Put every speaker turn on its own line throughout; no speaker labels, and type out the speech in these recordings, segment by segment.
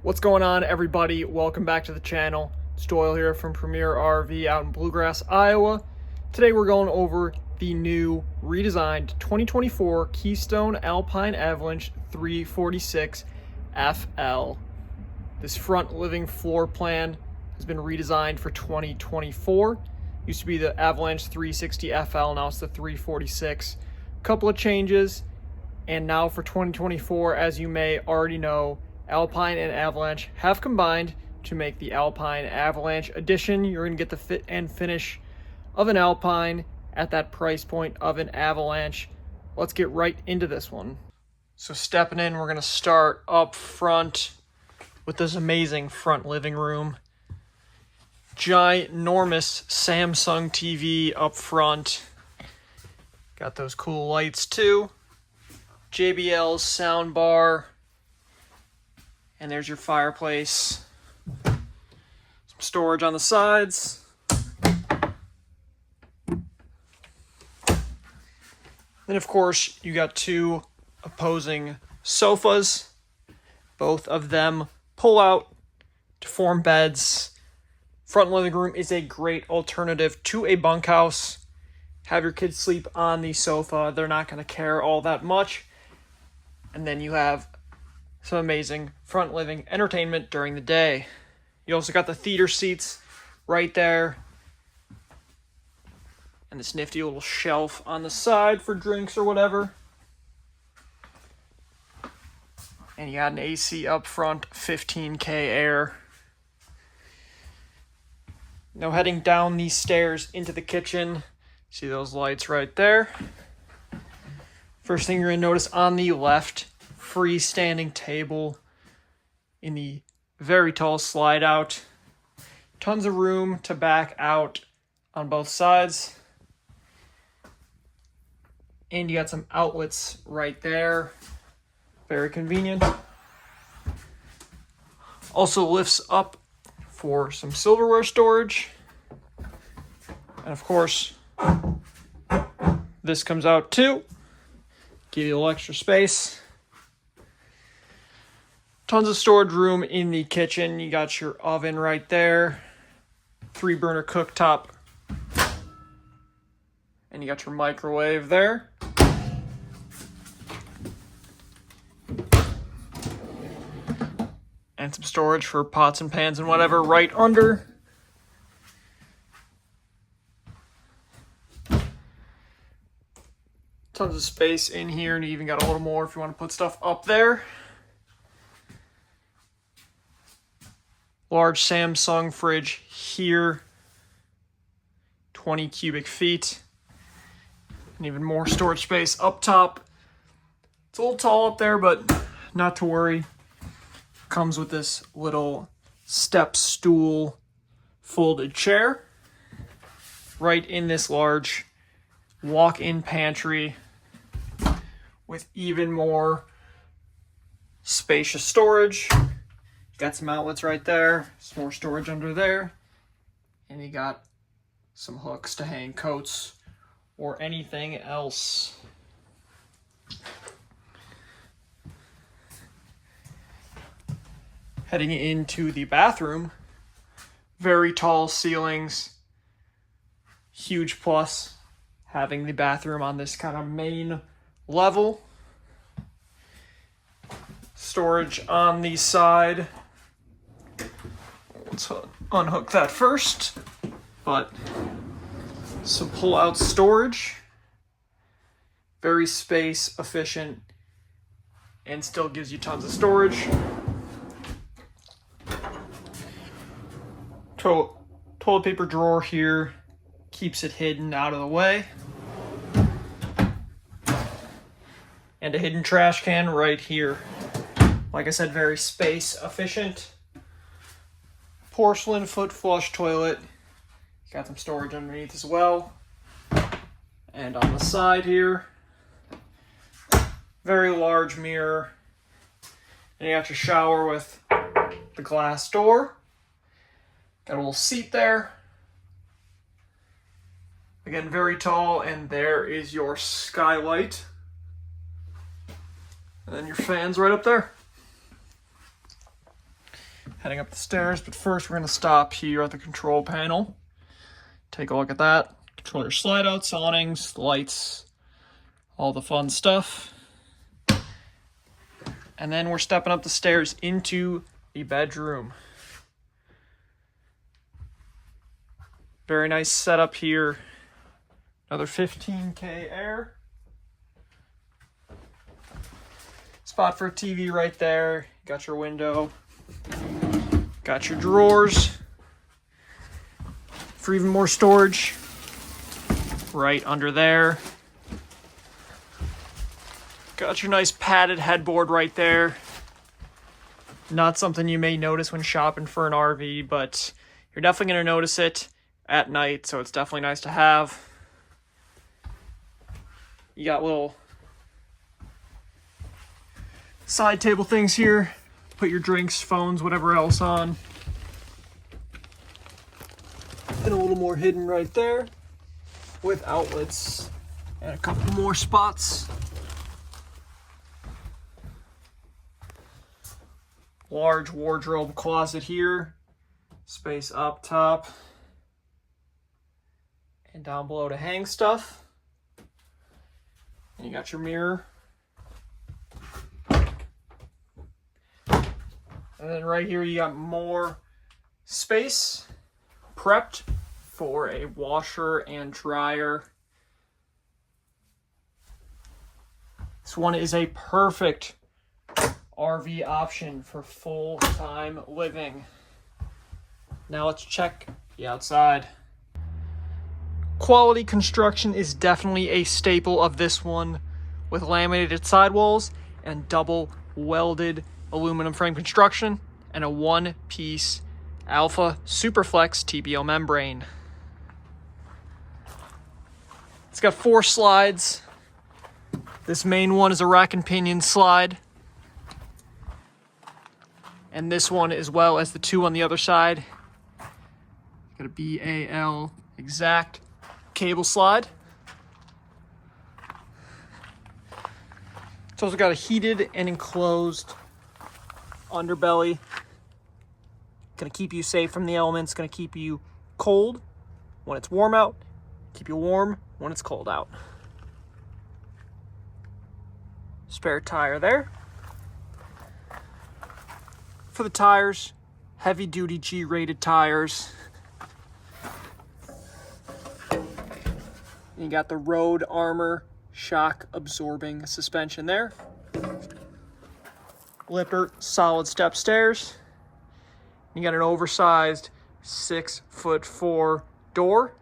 What's going on, everybody? Welcome back to the channel. It's Doyle here from Premier RV out in Bluegrass, Iowa. Today we're going over the new redesigned 2024 Keystone Alpine Avalanche 346FL. This front living floor plan has been redesigned for 2024. Used to be the Avalanche 360FL, now it's the 346. Couple of changes, and now for 2024, as you may already know, Alpine and Avalanche have combined to make the Alpine Avalanche Edition. You're going to get the fit and finish of an Alpine at that price point of an Avalanche. Let's get right into this one. So stepping in, we're going to start up front with this amazing front living room. Ginormous Samsung TV up front. Got those cool lights too. JBL's sound bar. And there's your fireplace. Some storage on the sides. Then, of course, you got two opposing sofas. Both of them pull out to form beds. Front living room is a great alternative to a bunkhouse. Have your kids sleep on the sofa. They're not going to care all that much. And then you have some amazing front living entertainment during the day. You also got the theater seats right there. And this nifty little shelf on the side for drinks or whatever. And you got an AC up front, 15K air. Now heading down these stairs into the kitchen. See those lights right there? First thing you're going to notice on the left, freestanding table in the very tall slide out. Tons of room to back out on both sides. And you got some outlets right there. Very convenient. Also lifts up for some silverware storage. And of course, this comes out too. Give you a little extra space. Tons of storage room in the kitchen. You got your oven right there. 3-burner cooktop. And you got your microwave there. And some storage for pots and pans and whatever right under. Tons of space in here, and you even got a little more if you want to put stuff up there. Large Samsung fridge here, 20 cubic feet, and even more storage space up top. It's a little tall up there, but not to worry. Comes with this little step stool folded chair right in this large walk-in pantry with even more spacious storage. Got some outlets right there, some more storage under there, and you got some hooks to hang coats or anything else. Heading into the bathroom, very tall ceilings, huge plus having the bathroom on this kind of main level. Storage on the side. Let's unhook that first, but some pull-out storage, very space efficient, and still gives you tons of storage. Toilet paper drawer here, keeps it hidden out of the way. And a hidden trash can right here. Like I said, very space efficient. Porcelain foot flush toilet. Got some storage underneath as well. And on the side here, very large mirror. And you got your shower with the glass door. Got a little seat there. Again, very tall, and there is your skylight. And then your fans right up there. heading up the stairs, but first we're going to stop here at the control panel. Take a look at that. Control your slide outs, awnings, lights, all the fun stuff. And then we're stepping up the stairs into the bedroom. Very nice setup here. Another 15K air. Spot for a TV right there. Got your window. Got your drawers. For even more storage. Right under there. Got your nice padded headboard right there. Not something you may notice when shopping for an RV, but you're definitely going to notice it at night, so it's definitely nice to have. You got little side table things here. Put your drinks, phones, whatever else on. And a little more hidden right there with outlets and a couple more spots. Large wardrobe closet here. Space up top and down below to hang stuff. And you got your mirror. And then right here you got more space prepped for a washer and dryer. This one is a perfect RV option for full-time living. Now let's check the outside. Quality construction is definitely a staple of this one, with laminated sidewalls and double welded aluminum frame construction and a one-piece Alpha Superflex TPO membrane. It's got 4 slides. This main one is a rack and pinion slide. And this one, as well as the 2 on the other side. Got a BAL exact cable slide. It's also got a heated and enclosed underbelly. Gonna keep you safe from the elements, gonna keep you cold when it's warm out, keep you warm when it's cold out. Spare tire there. For the tires, heavy duty G-rated tires. You got the Road Armor shock absorbing suspension there. Lippert solid step stairs. You got an oversized 6'4" door.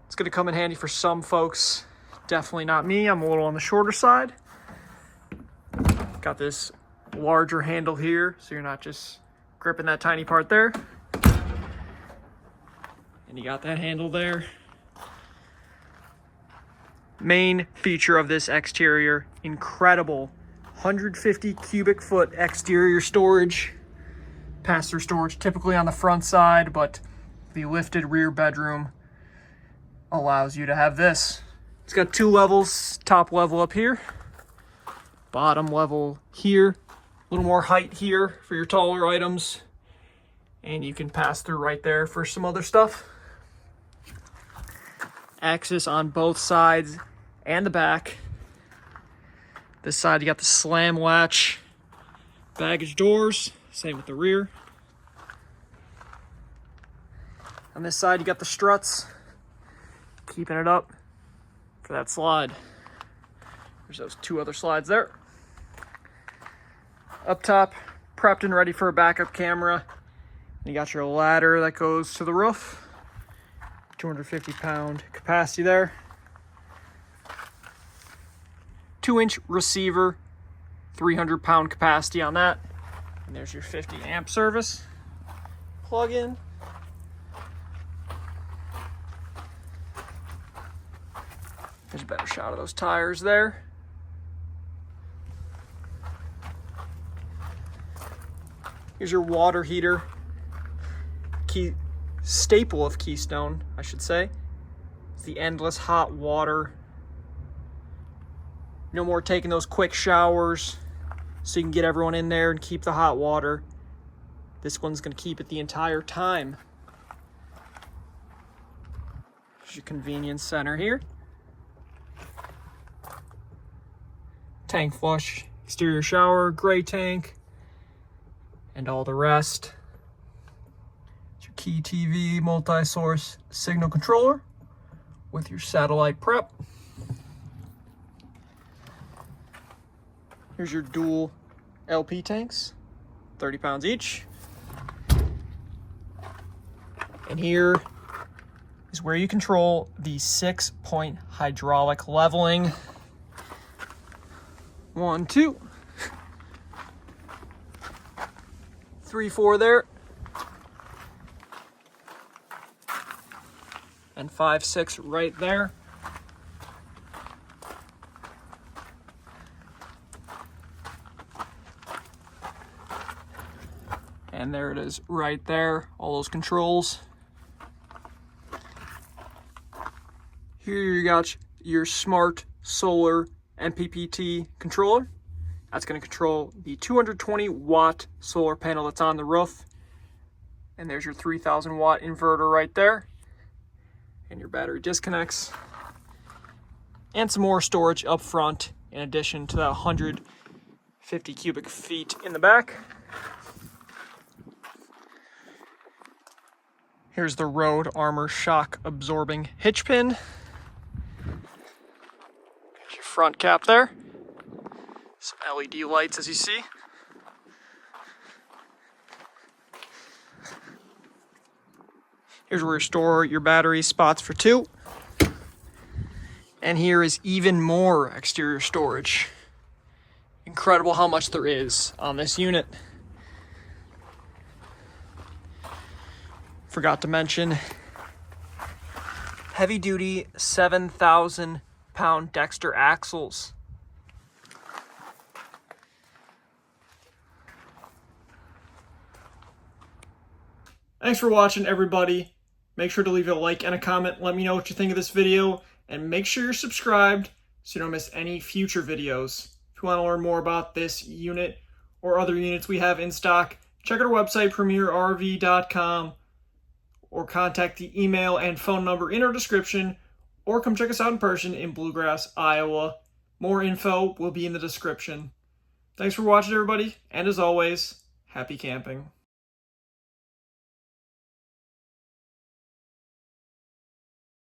It's going to come in handy for some folks. Definitely not me. I'm a little on the shorter side. Got this larger handle here, so you're not just gripping that tiny part there. And you got that handle there. Main feature of this exterior, incredible 150 cubic foot exterior storage. Pass-through storage typically on the front side, but the lifted rear bedroom allows you to have this. It's got 2 levels, top level up here, bottom level here. A little more height here for your taller items, and you can pass through right there for some other stuff. Access on both sides and the back. This side you got the slam latch baggage doors, same with the rear. On this side you got the struts, keeping it up for that slide. There's those 2 other slides there. Up top, prepped and ready for a backup camera. You got your ladder that goes to the roof. 250-pound capacity there. 2-inch receiver, 300-pound capacity on that. And there's your 50-amp service. Plug in. There's a better shot of those tires there. Here's your water heater. Key staple of Keystone, I should say. It's the endless hot water. No more taking those quick showers, so you can get everyone in there and keep the hot water. This one's going to keep it the entire time. There's your convenience center here. Tank flush, exterior shower, gray tank, and all the rest. It's your key TV, multi-source signal controller with your satellite prep. Here's your dual LP tanks, 30 pounds each. And here is where you control the 6-point hydraulic leveling. 1, 2, 3, 4 there, and 5, 6 right there. And there it is right there, all those controls. Here you got your smart solar MPPT controller. That's going to control the 220 watt solar panel that's on the roof. And there's your 3000 watt inverter right there. And your battery disconnects. And some more storage up front in addition to that 150 cubic feet in the back. Here's the Road Armor shock absorbing hitch pin. Front cap there, some LED lights as you see. Here's where you store your battery spots for 2. And here is even more exterior storage. Incredible how much there is on this unit. Forgot to mention heavy duty 7,000 pound Dexter axles. Thanks for watching, everybody. Make sure to leave a like and a comment. Let me know what you think of this video, and make sure you're subscribed so you don't miss any future videos. If you want to learn more about this unit or other units we have in stock, check out our website, premierrv.com, or contact the email and phone number in our description, or come check us out in person in Bluegrass, Iowa. More info will be in the description. Thanks for watching, everybody, and as always, happy camping.